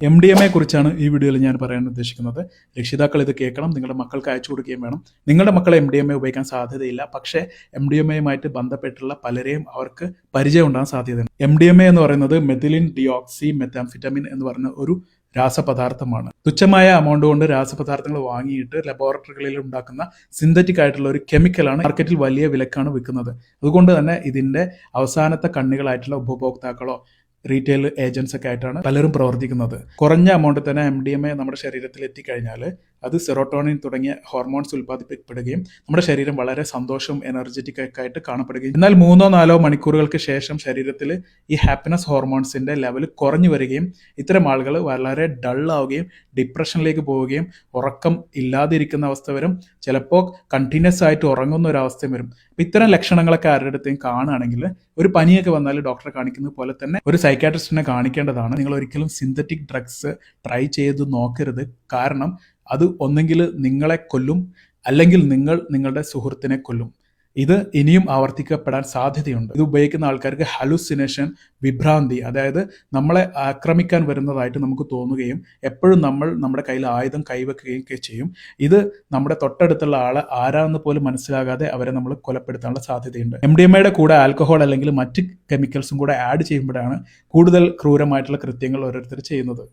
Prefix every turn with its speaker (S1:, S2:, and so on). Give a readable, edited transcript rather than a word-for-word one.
S1: MDMA കുറിച്ചാണ് ഈ വീഡിയോയിൽ ഞാൻ പറയാൻ ഉദ്ദേശിക്കുന്നത്. രക്ഷിതാക്കൾ ഇത് കേൾക്കണം, നിങ്ങളുടെ മക്കൾക്ക് അയച്ചു കൊടുക്കുകയും വേണം. നിങ്ങളുടെ മക്കൾ MDMA ഉപയോഗിക്കാൻ സാധ്യതയില്ല, പക്ഷേ MDMAയുമായിട്ട് ബന്ധപ്പെട്ടുള്ള പലരെയും അവർക്ക് പരിചയം ഉണ്ടാകാൻ സാധ്യതയുണ്ട്. MDMA എന്ന് പറയുന്നത് മെഥിലിൻ ഡിയോക്സി മെത്താംഫിറ്റമിൻ എന്ന് പറയുന്ന ഒരു രാസപദാർത്ഥമാണ്. തുച്ഛമായ എമൗണ്ട് കൊണ്ട് രാസപദാർത്ഥങ്ങൾ വാങ്ങിയിട്ട് ലബോറട്ടറികളിൽ ഉണ്ടാക്കുന്ന സിന്തറ്റിക് ആയിട്ടുള്ള ഒരു കെമിക്കലാണ് മാർക്കറ്റിൽ വലിയ വിലക്കാണ് വിൽക്കുന്നത്. അതുകൊണ്ട് തന്നെ ഇതിന്റെ അവസാനത്തെ കണ്ണികളായിട്ടുള്ള ഉപഭോക്താക്കളോ റീറ്റെയിൽ ഏജൻസ് ഒക്കെ ആയിട്ടാണ് പലരും പ്രവർത്തിക്കുന്നത്. കുറഞ്ഞ എമൗണ്ടിൽ തന്നെ MDMA നമ്മുടെ ശരീരത്തിൽ എത്തിക്കഴിഞ്ഞാൽ അത് സെറോട്ടോണിൻ തുടങ്ങിയ ഹോർമോൺസ് ഉൽപ്പാദിപ്പിക്കപ്പെടുകയും നമ്മുടെ ശരീരം വളരെ സന്തോഷവും എനർജറ്റിക് ഒക്കെ ആയിട്ട് കാണപ്പെടുകയും, എന്നാൽ 3-4 മണിക്കൂറുകൾക്ക് ശേഷം ശരീരത്തിൽ ഈ ഹാപ്പിനെസ് ഹോർമോൺസിന്റെ ലെവൽ കുറഞ്ഞു വരികയും ഇത്തരം ആളുകൾ വളരെ ഡള്ളാവുകയും ഡിപ്രഷനിലേക്ക് പോവുകയും ഉറക്കം ഇല്ലാതിരിക്കുന്ന അവസ്ഥ വരും. ചിലപ്പോൾ കണ്ടിന്യൂസ് ആയിട്ട് ഉറങ്ങുന്ന ഒരു അവസ്ഥയും വരും. ഇത്തരം ലക്ഷണങ്ങളൊക്കെ ആരുടെ അടുത്തേയും കാണുകയാണെങ്കിൽ ഒരു പനിയൊക്കെ വന്നാൽ ഡോക്ടറെ കാണിക്കുന്നത് പോലെ തന്നെ ഒരു സൈക്കാട്രിസ്റ്റിനെ കാണിക്കേണ്ടതാണ്. നിങ്ങൾ ഒരിക്കലും സിന്തറ്റിക് ഡ്രഗ്സ് ട്രൈ ചെയ്ത് നോക്കരുത്. കാരണം അത് ഒന്നെങ്കിൽ നിങ്ങളെ കൊല്ലും, അല്ലെങ്കിൽ നിങ്ങൾ നിങ്ങളുടെ സുഹൃത്തിനെ കൊല്ലും. ഇത് ഇനിയും ആവർത്തിക്കപ്പെടാൻ സാധ്യതയുണ്ട്. ഇത് ഉപയോഗിക്കുന്ന ആൾക്കാർക്ക് ഹലുസിനേഷൻ, വിഭ്രാന്തി, അതായത് നമ്മളെ ആക്രമിക്കാൻ വരുന്നതായിട്ട് നമുക്ക് തോന്നുകയും എപ്പോഴും നമ്മൾ നമ്മുടെ കയ്യിൽ ആയുധം കൈവെക്കുകയും ഒക്കെ ചെയ്യും. ഇത് നമ്മുടെ തൊട്ടടുത്തുള്ള ആളെ ആരാണെന്ന് പോലും മനസ്സിലാകാതെ അവരെ നമ്മൾ കൊലപ്പെടുത്താനുള്ള സാധ്യതയുണ്ട്. MDMAയുടെ കൂടെ ആൽക്കഹോൾ അല്ലെങ്കിൽ മറ്റ് കെമിക്കൽസും കൂടെ ആഡ് ചെയ്യുമ്പോഴാണ് കൂടുതൽ ക്രൂരമായിട്ടുള്ള കൃത്യങ്ങൾ ഓരോരുത്തർ ചെയ്യുന്നത്.